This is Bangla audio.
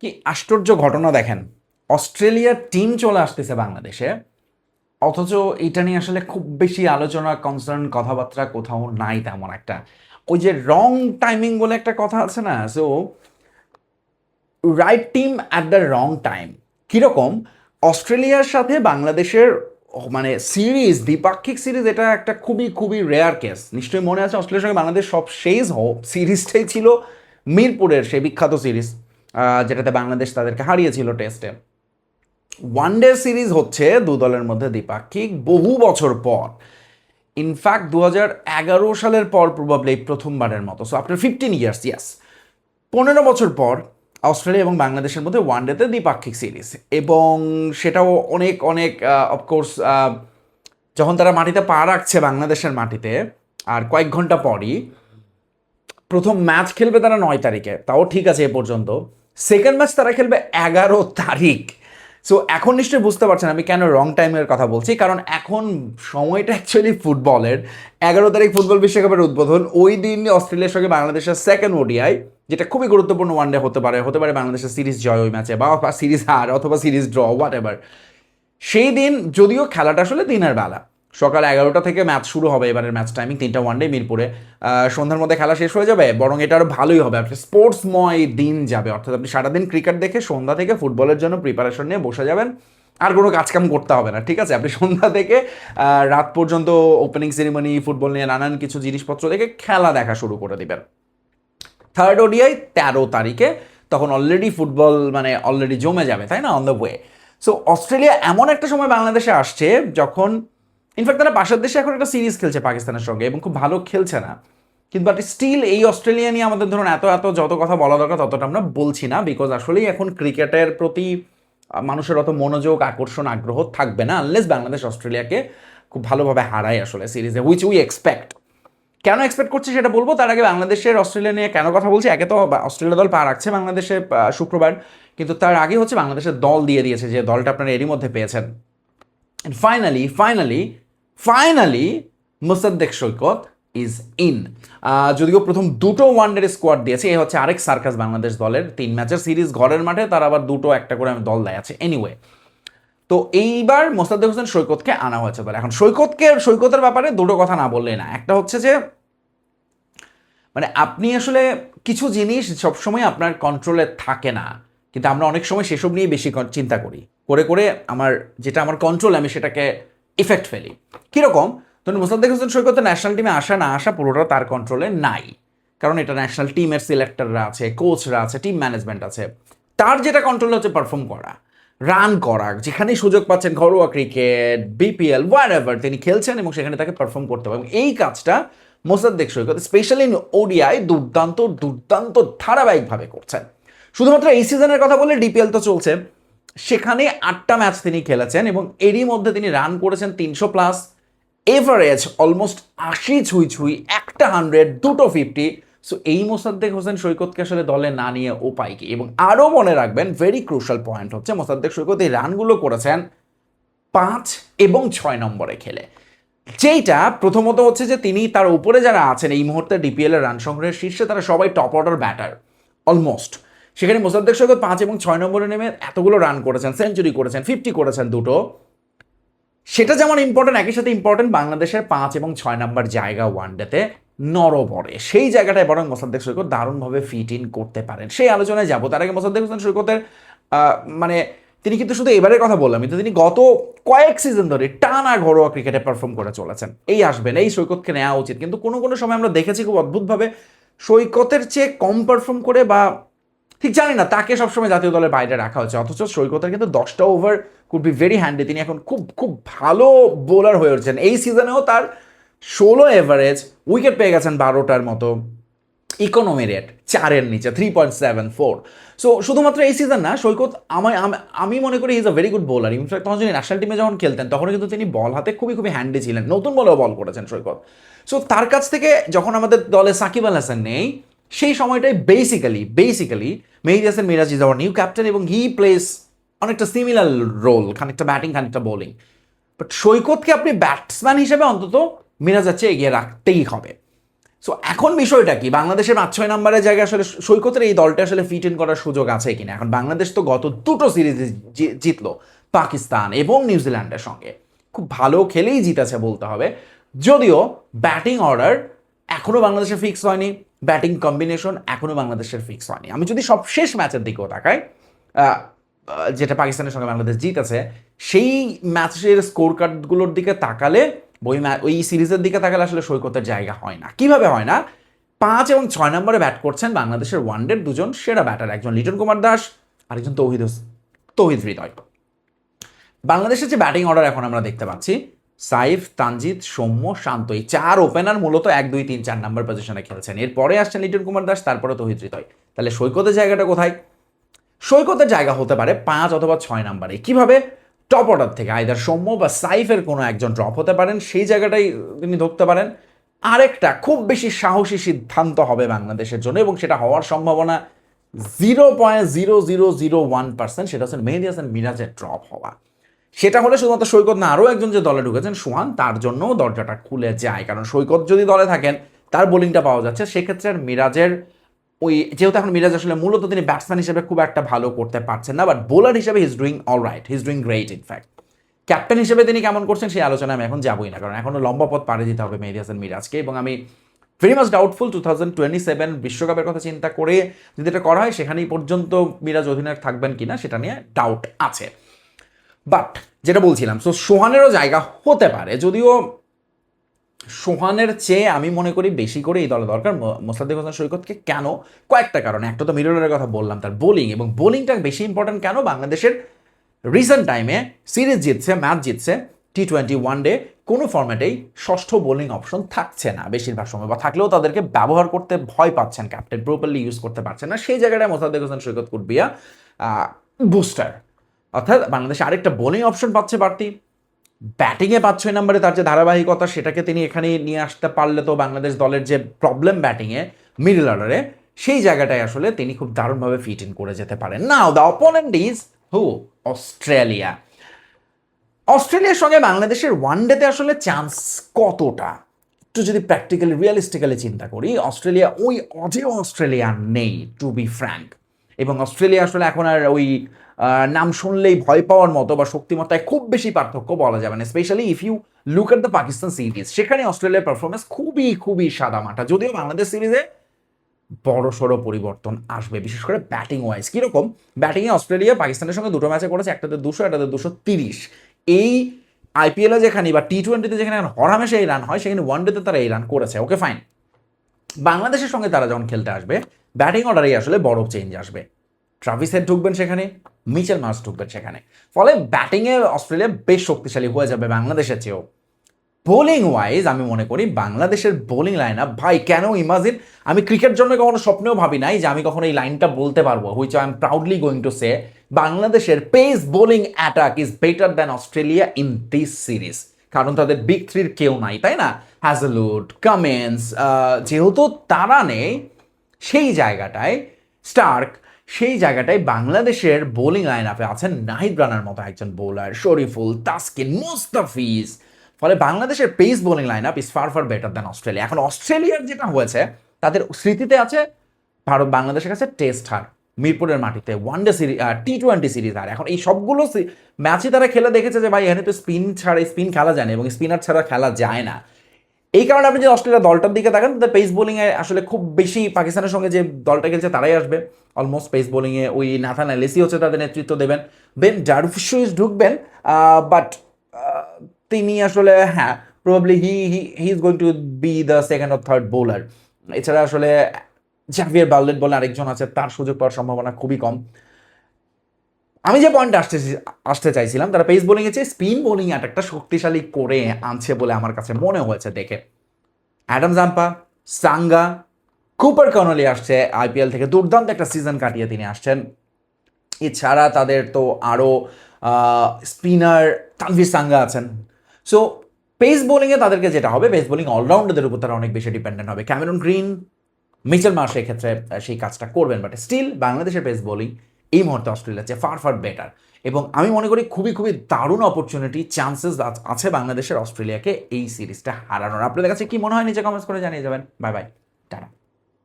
কি আশ্চর্য ঘটনা দেখেন, অস্ট্রেলিয়ার টিম চলে আসতেছে বাংলাদেশে, অথচ এটা নিয়ে আসলে খুব বেশি আলোচনা, কনসার্ন, কথাবার্তা কোথাও নাই তেমন একটা। ওই যে রং টাইমিং বলে একটা কথা আছে না, so right team at the wrong time. কীরকম, অস্ট্রেলিয়ার সাথে বাংলাদেশের মানে সিরিজ, দ্বিপাক্ষিক সিরিজ, এটা একটা খুবই খুবই রেয়ার কেস। নিশ্চয়ই মনে আছে অস্ট্রেলিয়ার সঙ্গে বাংলাদেশ সব শেষ সিরিজটাই ছিল মিরপুরের সেই বিখ্যাত সিরিজ, যেটাতে বাংলাদেশ তাদেরকে হারিয়েছিল টেস্টে। ওয়ান ডে সিরিজ হচ্ছে দু দলের মধ্যে দ্বিপাক্ষিক বহু বছর পর। ইনফ্যাক্ট 2011 সালের পর প্রবাবলি প্রথমবারের মতো, সো আফটার 15 ইয়ার্স, ইয়াস, 15 বছর পর অস্ট্রেলিয়া এবং বাংলাদেশের মধ্যে ওয়ান ডেতে দ্বিপাক্ষিক সিরিজ। এবং সেটাও অনেক অনেক অফকোর্স যখন তারা মাটিতে পা রাখছে বাংলাদেশের মাটিতে, আর কয়েক ঘন্টা পরই প্রথম ম্যাচ খেলবে তারা 9 তারিখে, তাও ঠিক আছে এ পর্যন্ত। সেকেন্ড ম্যাচ তারা খেলবে 11 তারিখ। সো এখন নিশ্চয়ই বুঝতে পারছেন আমি কেন রং টাইমের কথা বলছি, কারণ এখন সময়টা অ্যাকচুয়ালি ফুটবলের। 11 তারিখ ফুটবল বিশ্বকাপের উদ্বোধন, ওই দিন অস্ট্রেলিয়ার সঙ্গে বাংলাদেশের সেকেন্ড ওডিআই, যেটা খুবই গুরুত্বপূর্ণ ওয়ানডে হতে পারে বাংলাদেশের সিরিজ জয় ওই ম্যাচে, বা সিরিজ হার অথবা সিরিজ ড্র, হোয়াট এভার। সেই দিন যদিও খেলাটা আসলে দিনের বেলা, সকাল 11টা থেকে ম্যাচ শুরু হবে, এবারের ম্যাচ টাইমিং 3টা ওয়ানডে মিরপুরে, সন্ধ্যার মধ্যে খেলা শেষ হয়ে যাবে, বরং এটা আরও ভালোই হবে, আপনি স্পোর্টসময় দিন যাবে, অর্থাৎ আপনি সারাদিন ক্রিকেট দেখে সন্ধ্যা থেকে ফুটবলের জন্য প্রিপারেশন নিয়ে বসে যাবেন, আর কোনো কাজকাম করতে হবে না, ঠিক আছে? আপনি সন্ধ্যা থেকে রাত পর্যন্ত ওপেনিং সেরিমনি, ফুটবল নিয়ে নানান কিছু জিনিসপত্র দেখে খেলা দেখা শুরু করে দিবেন। থার্ড ওডিআই 13 তারিখে, তখন অলরেডি ফুটবল মানে অলরেডি জমে যাবে, তাই না, on the way. So Australia এমন একটা সময় বাংলাদেশে আসছে যখন ইনফ্যাক্ট তারা পাশের দেশে এখন একটা সিরিজ খেলছে পাকিস্তানের সঙ্গে, এবং খুব ভালো খেলছে না, কিন্তু বাট স্টিল এই অস্ট্রেলিয়া নিয়ে আমাদের ধরুন এত এত যত কথা বলা দরকার ততটা আমরা বলছি না, বিকজ আসলেই এখন ক্রিকেটের প্রতি মানুষের অত মনোযোগ, আকর্ষণ, আগ্রহ থাকবে না আনলেস বাংলাদেশ অস্ট্রেলিয়াকে খুব ভালোভাবে হারায় আসলে সিরিজে, হুইচ উই এক্সপেক্ট। কেন এক্সপেক্ট করছি সেটা বলবো, তার আগে বাংলাদেশের অস্ট্রেলিয়া নিয়ে কেন কথা বলছি। একে তো অস্ট্রেলিয়া দল পা রাখছে বাংলাদেশে শুক্রবার, কিন্তু তার আগে হচ্ছে বাংলাদেশের দল দিয়ে দিয়েছে, যে দলটা আপনারা এরই মধ্যে পেয়েছেন। Finally finally finally Mosaddek Saikat is in. যদিও প্রথম দুটো ওয়ানডের স্কোয়াড দিয়েছে, এই হচ্ছে আরেক সার্কাস বাংলাদেশ দলের। 3 ম্যাচের সিরিজ ঘরের মাঠে, তার আবার দুটো একটা করে দল দেয় আছে। এনিওয়ে, তো এইবার মোসাদ্দেক হোসেন সৈকতকে আনা হয়েছে দলে। এখন সৈকতের ব্যাপারে দুটো কথা না বললেই না। একটা হচ্ছে যে মানে আপনি আসলে কিছু জিনিস সবসময় আপনার কন্ট্রোলে থাকে না, কিন্তু আমরা অনেক সময় সেসব নিয়ে বেশি চিন্তা করি, করে করে যেটা আমার কন্ট্রোল, আমি সেটাকে ইফেক্ট ফেলি। কীরকম, ধরুন মোসাদ্দেক হোসেন সৈকতের ন্যাশনাল টিমে আসা না আসা পুরোটা তার কন্ট্রোলে নাই, কারণ এটা ন্যাশনাল টিমের সিলেক্টররা আছে, কোচরা আছে, টিম ম্যানেজমেন্ট আছে। তার যেটা কন্ট্রোলে হচ্ছে পারফর্ম করা, রান করা, যেখানেই সুযোগ পাচ্ছেন, ঘরোয়া ক্রিকেট, বিপিএল, হোয়াট এভার, তিনি খেলছেন এবং সেখানে তাকে পারফর্ম করতে হবে। এবং এই কাজটা মোসাদ্দেক সৈকত স্পেশালি ইন ওডিআই দুর্দান্ত দুর্দান্ত ধারাবাহিকভাবে করছেন। শুধুমাত্র এই সিজনের কথা বলে, ডিপিএল তো চলছে, সেখানে 8টা ম্যাচ তিনি খেলেছেন এবং এরই মধ্যে তিনি রান করেছেন 300+, এভারেজ অলমোস্ট 80 ছুঁই ছুঁই, একটা 100, দুটো 50। সো এই মোসাদ্দেক হোসেন সৈকতকে আসলে দলে না নিয়ে উপায় কি? এবং আরও মনে রাখবেন, ভেরি ক্রুশাল পয়েন্ট হচ্ছে মোসাদ্দেক সৈকত এই রানগুলো করেছেন 5 এবং 6 নম্বরে খেলে, যেইটা প্রথমত হচ্ছে যে তিনি তার উপরে যারা আছেন এই মুহূর্তে ডিপিএল এর রান সংগ্রহের শীর্ষে, তারা সবাই টপ অর্ডার ব্যাটার অলমোস্ট। সেখানে মোসাদ্দেক সৈকত 5 এবং 6 নম্বরে নেমে এতগুলো রান করেছেন, সেঞ্চুরি করেছেন, 50 করেছেন দুটো, সেটা যেমন ইম্পর্টেন্ট, একই সাথে ইম্পর্টেন্ট বাংলাদেশের 5 এবং 6 নম্বর জায়গা ওয়ানডেতে নরবরে, সেই জায়গাটায় বরং মোসাদ্দেক সৈকত দারুণভাবে ফিট ইন করতে পারেন। সেই আলোচনায় যাবো, তার আগে মোসাদ্দেক হোসেন সৈকতের মানে তিনি কিন্তু শুধু এবারের কথা বললাম, কিন্তু তিনি গত কয়েক সিজন ধরে টানা ঘরোয়া ক্রিকেটে পারফর্ম করে চলেছেন। এই আসবেন, এই সৈকতকে নেওয়া উচিত, কিন্তু কোনো কোনো সময় আমরা দেখেছি খুব অদ্ভুতভাবে সৈকতের চেয়ে কম পারফর্ম করে, বা ঠিক জানি না, তাকে সবসময় জাতীয় দলের বাইরে রাখা হচ্ছে, অথচ সৈকতের কিন্তু 10টা over could be very handy. তিনি এখন খুব খুব ভালো বোলার হয়ে উঠছেন। এই সিজনেও তার 16 এভারেজ, উইকেট পেয়ে গেছেন 12টার মতো, ইকোনমি রেট 4-এর নিচে, 3.74। সো শুধুমাত্র এই সিজন না, সৈকত আমি মনে করি is a very good bowler. In fact তখন যদি ন্যাশনাল টিমে যখন খেলতেন, তখন কিন্তু তিনি বল হাতে খুবই খুবই হ্যান্ডি ছিলেন, নতুন বলেও বল করেছেন সৈকত। সো তার কাছ থেকে যখন আমাদের দলে সাকিব আল হাসান নেই, সেই সময়টাই basically Mehedi Hasan Miraz is our new captain, এবং হি প্লেস অনেকটা সিমিলার রোল, খানিকটা ব্যাটিং খানিকটা বোলিং। বাট সৈকতকে আপনি ব্যাটসম্যান হিসেবে অন্তত মিরাজের চেয়ে এগিয়ে রাখতেই হবে। সো এখন বিষয়টা কি, বাংলাদেশের 5-6 নম্বরের জায়গায় আসলে সৈকতের এই দলটা আসলে ফিট ইন করার সুযোগ আছে কিনা? এখন বাংলাদেশ তো গত দুটো সিরিজ জিতলো, পাকিস্তান এবং নিউজিল্যান্ডের সঙ্গে, খুব ভালো খেলেই জিতেছে বলতে হবে। যদিও ব্যাটিং অর্ডার এখনও বাংলাদেশের ফিক্স হয়নি, ব্যাটিং কম্বিনেশন এখনও বাংলাদেশের ফিক্স হয়নি। আমি যদি সবশেষ ম্যাচের দিকেও তাকাই, যেটা পাকিস্তানের সঙ্গে বাংলাদেশ জিতেছে, সেই ম্যাচের স্কোর কার্ডগুলোর দিকে তাকালে, ওই সিরিজের দিকে তাকালে আসলে সৈকতের জায়গা হয় না। কিভাবে হয় না? 5 এবং 6 নম্বরে ব্যাট করছেন বাংলাদেশের ওয়ানডের দুজন সেরা ব্যাটার, একজন লিটন কুমার দাস, আরেকজন তৌহিদ হৃদয়। বাংলাদেশের যে ব্যাটিং অর্ডার এখন আমরা দেখতে পাচ্ছি, সাইফ, তানজিদ, সৌম্য, শান্ত, এই 4 ওপেনার মূলত 1, 2, 3, 4 নাম্বার পজিশনে খেলছেন। এরপরে আসছেন লিটন কুমার দাস, তারপরে তৌহিদ হৃদয়। তাহলে সৈকতের জায়গাটা কোথায়? সৈকতের জায়গা হতে পারে 5 অথবা 6 নাম্বারে। কিভাবে? টপ অর্ডার থেকে আইদার সৌম্য বা সাইফের কোনো একজন ড্রপ হতে পারেন, সেই জায়গাটাই তিনি ধরতে পারেন। আরেকটা খুব বেশি সাহসী সিদ্ধান্ত হবে বাংলাদেশের জন্য, এবং সেটা হওয়ার সম্ভাবনা 0.0001%, সেটা হচ্ছে মেহেদী হাসান মিরাজের ড্রপ হওয়া। সেটা হলে শুধুমাত্র সৈকত না, আরও একজন যে দলে ঢুকেছেন সোহান, তার জন্যও দরজাটা খুলে যায়। কারণ সৈকত যদি দলে থাকেন, তার বোলিংটা পাওয়া যাচ্ছে, সেক্ষেত্রে আর মিরাজের ওই, যেহেতু এখন মিরাজ আসলে মূলত তিনি ব্যাটসম্যান হিসেবে খুব একটা ভালো করতে পারছেন না, বাট বোলার হিসেবে he is doing all right, he is doing great. In fact captain হিসেবে তিনি কেমন করছেন সেই আলোচনায় আমি এখন যাবই না, কারণ এখনও লম্বা পথ পাড়ি দিতে হবে মেহেদী হাসান মিরাজকে। এবং আমি ভেরি মাচ ডাউটফুল 2027 বিশ্বকাপের কথা চিন্তা করে যদি এটা করা হয়, সেখানেই পর্যন্ত মিরাজ অধিনায়ক থাকবেন কিনা সেটা নিয়ে ডাউট আছে। বাট যেটা বলছিলাম, সো সোহানেরও জায়গা হতে পারে, যদিও সোহানের চেয়ে আমি মনে করি বেশি করে এই দলে দরকার মোসাদ্দেক হোসেন সৈকতকে। কেন? কয়েকটা কারণে। একটা তো মিডল অর্ডারের কথা বললাম, তার বোলিং, এবং বোলিংটা বেশি ইম্পর্টেন্ট কেন? বাংলাদেশের রিসেন্ট টাইমে সিরিজ জিতছে, ম্যাচ জিতছে, T20 ওয়ানডে কোনো ফরম্যাটেই ষষ্ঠ বোলিং অপশন থাকছে না বেশিরভাগ সময়, বা থাকলেও তাদেরকে ব্যবহার করতে ভয় পাচ্ছেন, ক্যাপ্টেন প্রপারলি ইউজ করতে পারছেন না। সেই জায়গাটায় মোসাদ্দেক হোসেন সৈকত কুড বি আ বুস্টার, অর্থাৎ বাংলাদেশে আরেকটা বোলিং অপশন পাচ্ছে বাড়তি। ব্যাটিংয়ে 5-6 নম্বরে তার যে ধারাবাহিকতা, সেটাকে তিনি এখানে নিয়ে আসতে পারলে তো বাংলাদেশ দলের যে প্রবলেম ব্যাটিংয়ে মিডল অর্ডারে, সেই জায়গাটায় আসলে তিনি খুব দারুণভাবে ফিট ইন করে যেতে পারেন। Now the opponent is who? Australia. অস্ট্রেলিয়ার সঙ্গে বাংলাদেশের ওয়ানডেতে আসলে চান্স কতটা, একটু যদি প্র্যাকটিক্যালি রিয়েলিস্টিক্যালি চিন্তা করি, অস্ট্রেলিয়া ওই অজেয় অস্ট্রেলিয়া নেই, টু বি ফ্র্যাঙ্ক। এবং অস্ট্রেলিয়া আসলে এখন আর ওই নাম শুনলেই ভয় পাওয়ার মতো বা শক্তিমত্তায় খুব বেশি পার্থক্য বলা যাবে না। Specially if you look at the Pakistan series, সেখানে অস্ট্রেলিয়ার পারফরমেন্স খুবই খুবই সাদামাটা। যদিও বাংলাদেশ সিরিজে বড় সড়ো পরিবর্তন আসবে, বিশেষ করে ব্যাটিং ওয়াইজ। কীরকম? ব্যাটিংয়ে অস্ট্রেলিয়া পাকিস্তানের সঙ্গে দুটো ম্যাচে করেছে, একটাতে 200, একটাতে 230। এই আইপিএলে যেখানে বা T20-তে যেখানে হরহামেশা এই রান হয়, সেখানে ওয়ানডেতে তারা এই রান করেছে। Okay fine. বাংলাদেশের সঙ্গে তারা যখন খেলতে আসবে, ব্যাটিং অর্ডারেই আসলে বড় চেঞ্জ আসবে। ট্রাভিস হেড ঢুকবেন সেখানে, মিচেল মার্শ ঢুকবেন সেখানে। ফলে ব্যাটিংয়ে অস্ট্রেলিয়া বেশ শক্তিশালী হয়ে যাবে বাংলাদেশের চেয়েও। বোলিং ওয়াইজ আমি মনে করি বাংলাদেশের বোলিং লাইন আপ, ভাই কেন ইমাজিন, আমি ক্রিকেট জন্য কখনো স্বপ্নেও ভাবি নাই যে আমি কখনো এই লাইনটা বলতে পারবো, which I am proudly going to say, বাংলাদেশের pace bowling attack is better than Australia in this series. কারণ তাদের বিগ থ্রির কেউ নাই, তাই না? হ্যাজেলউড, কামিন্স, যেহেতু তারা নেই সেই জায়গাটায়, স্টার্ক, সেই জায়গাটায় বাংলাদেশের বোলিং লাইন আপে আছেন নাহিদ রানার মতো একজন বোলার, শরীফুল, তাসকিন, মুস্তাফিজ। ফলে বাংলাদেশের pace bowling line up is far far better than Australia. এখন অস্ট্রেলিয়ার যেটা হয়েছে, তাদের স্মৃতিতে আছে ভারত বাংলাদেশের কাছে টেস্ট হার, মিরপুরের মাটিতে ওয়ানডে সিরিজ, T20 সিরিজ হার। এখন এই সবগুলো ম্যাচই তারা খেলে দেখেছে যে ভাই এখানে তো স্পিন খেলা যায় না, এবং স্পিনার ছাড়া খেলা যায় না। এই কারণে আপনি যে অস্ট্রেলিয়া দলটার দিকে দেখেন, তাদের পেস বোলিংয়ে আসলে খুব বেশি পাকিস্তানের সঙ্গে যে দলটা খেলছে তারাই আসবে অলমোস্ট পেস বোলিংয়ে। ওই নাথান এলিসি হচ্ছে তাদের নেতৃত্ব দেবেন, বেন ডারভিশ ঢুকবেন, বাট তিনি আসলে হ্যাঁ probably he is going to B the second or third bowler. এছাড়া আসলে জাভিয়ার বার্লেট বলে আরেকজন আছে, তার সুযোগ পাওয়ার সম্ভাবনা খুবই কম। আমি যে পয়েন্টে আসতে চাইছিলাম, তারা পেস বোলিংয়ে চেয়ে স্পিন বোলিং অ্যাটাকটা শক্তিশালী করে আনছে বলে আমার কাছে মনে হয়েছে দেখে। অ্যাডাম জাম্পা, সাঙ্গা, কুপার কর্নলি আসছে আইপিএল থেকে, দুর্দান্ত একটা সিজন কাটিয়ে তিনি আসছেন। এছাড়া তাদের তো আরও স্পিনার তানভীর সাঙ্গা আছেন। সো পেস বোলিংয়ে তাদেরকে যেটা হবে, পেস বোলিং অলরাউন্ডারদের উপর তারা অনেক বেশি ডিপেন্ডেন্ট হবে। ক্যামেরন গ্রিন, মিচেল মার্শ এক্ষেত্রে সেই কাজটা করবেন, বাট স্টিল বাংলাদেশের পেস বোলিং এই মুহূর্তে অস্ট্রেলিয়ার চেয়ে ফার ফার বেটার, এবং আমি মনে করি খুবই খুবই দারুণ অপরচুনিটি, চান্সেস আছে বাংলাদেশের অস্ট্রেলিয়াকে এই সিরিজটা হারানোর। আপনাদের কাছে কি মনে হয় নিচে কমেন্টস করে জানিয়ে যাবেন। Bye bye, tata.